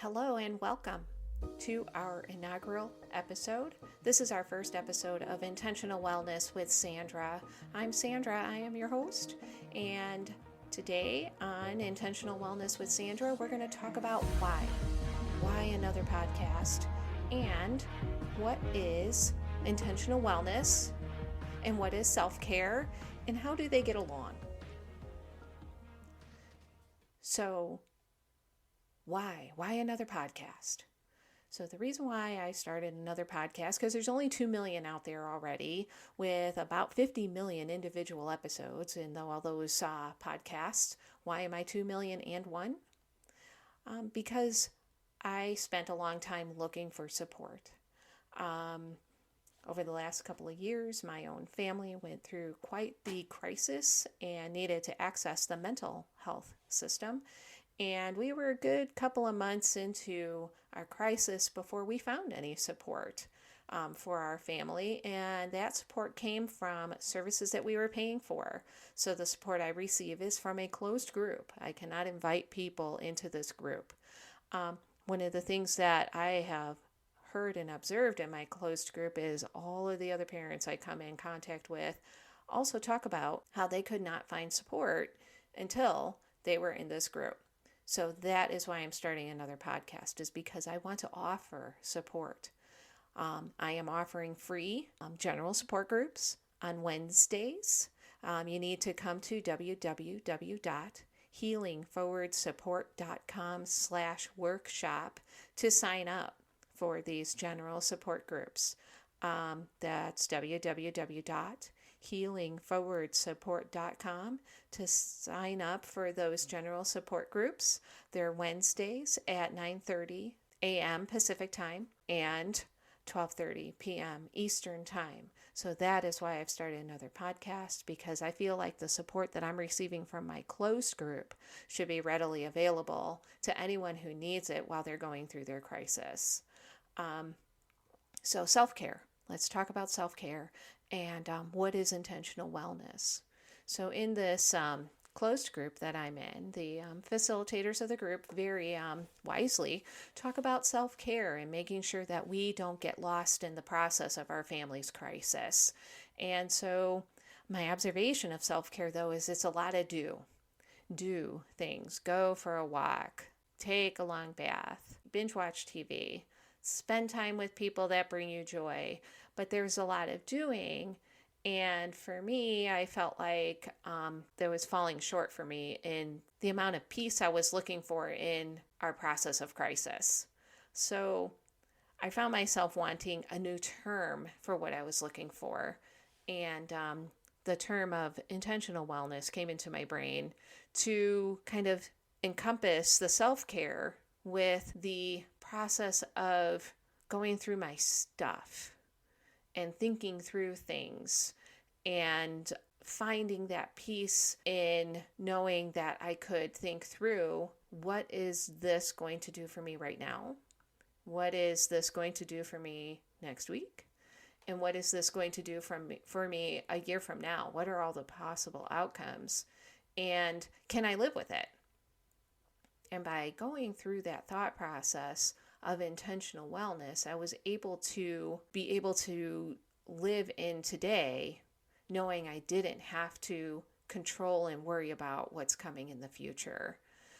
Hello and welcome to our inaugural episode. This is our first episode of Intentional Wellness with Sandra. I'm Sandra, I am your host, and today on Intentional Wellness with Sandra, we're going to talk about why another podcast, and what is intentional wellness, and what is self-care, and how do they get along. So, why another podcast? So the reason why I started another podcast, because there's only 2 million out there already with about 50 million individual episodes in all those podcasts. Why am I 2 million and one? Because I spent a long time looking for support. Over the last couple of years, my own family went through quite the crisis and needed to access the mental health system. And we were a good couple of months into our crisis before we found any support for our family. And that support came from services that we were paying for. So the support I receive is from a closed group. I cannot invite people into this group. One of the things that I have heard and observed in my closed group is all of the other parents I come in contact with also talk about how they could not find support until they were in this group. So that is why I'm starting another podcast, is because I want to offer support. I am offering free general support groups on Wednesdays. You need to come to www.healing-support.com/workshop to sign up for these general support groups. That's www.healing-support.com to sign up for those general support groups. They're Wednesdays at 9:30 a.m. Pacific time and 12:30 p.m. Eastern time. So that is why I've started another podcast, because I feel like the support that I'm receiving from my closed group should be readily available to anyone who needs it while they're going through their crisis. So self-care. Let's talk about self-care and what is intentional wellness. So in this closed group that I'm in, the facilitators of the group very wisely talk about self-care and making sure that we don't get lost in the process of our family's crisis. And so my observation of self-care, though, is it's a lot of do things. Go for a walk, take a long bath, binge watch TV, spend time with people that bring you joy. But there's a lot of doing. And for me, I felt like there was falling short for me in the amount of peace I was looking for in our process of crisis. So I found myself wanting a new term for what I was looking for. And the term of intentional wellness came into my brain to kind of encompass the self-care with the process of going through my stuff and thinking through things and finding that peace in knowing that I could think through, what is this going to do for me right now? What is this going to do for me next week? And what is this going to do for me a year from now? What are all the possible outcomes? And can I live with it? And by going through that thought process of intentional wellness, I was able to live in today, knowing I didn't have to control and worry about what's coming in the future.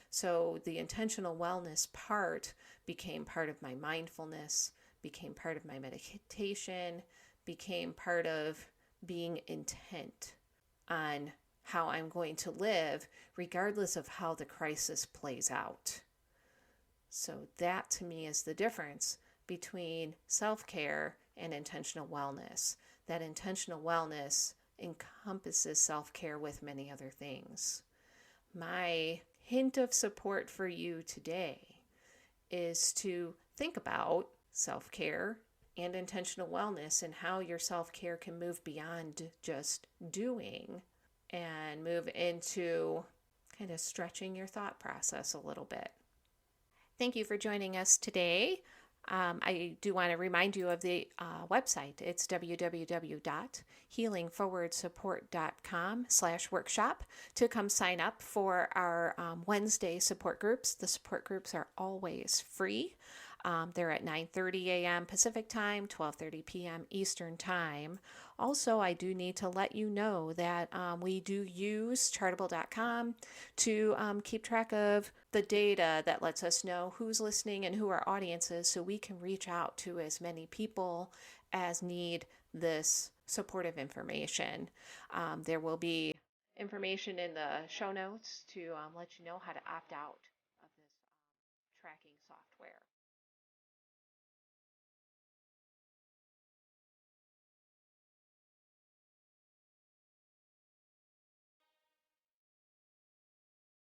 So the intentional wellness part became part of my mindfulness, became part of my meditation, became part of being intent on how I'm going to live, regardless of how the crisis plays out. So that to me is the difference between self-care and intentional wellness. That intentional wellness encompasses self-care with many other things. My hint of support for you today is to think about self-care and intentional wellness and how your self-care can move beyond just doing and move into kind of stretching your thought process a little bit. Thank you for joining us today I do want to remind you of the website. It's www.healingforwardsupport.com/workshop to come sign up for our Wednesday support groups. The support groups are always free. They're at 9:30 a.m. Pacific time, 12:30 p.m. Eastern time. Also, I do need to let you know that we do use Chartable.com to keep track of the data that lets us know who's listening and who our audience is, so we can reach out to as many people as need this supportive information. There will be information in the show notes to let you know how to opt out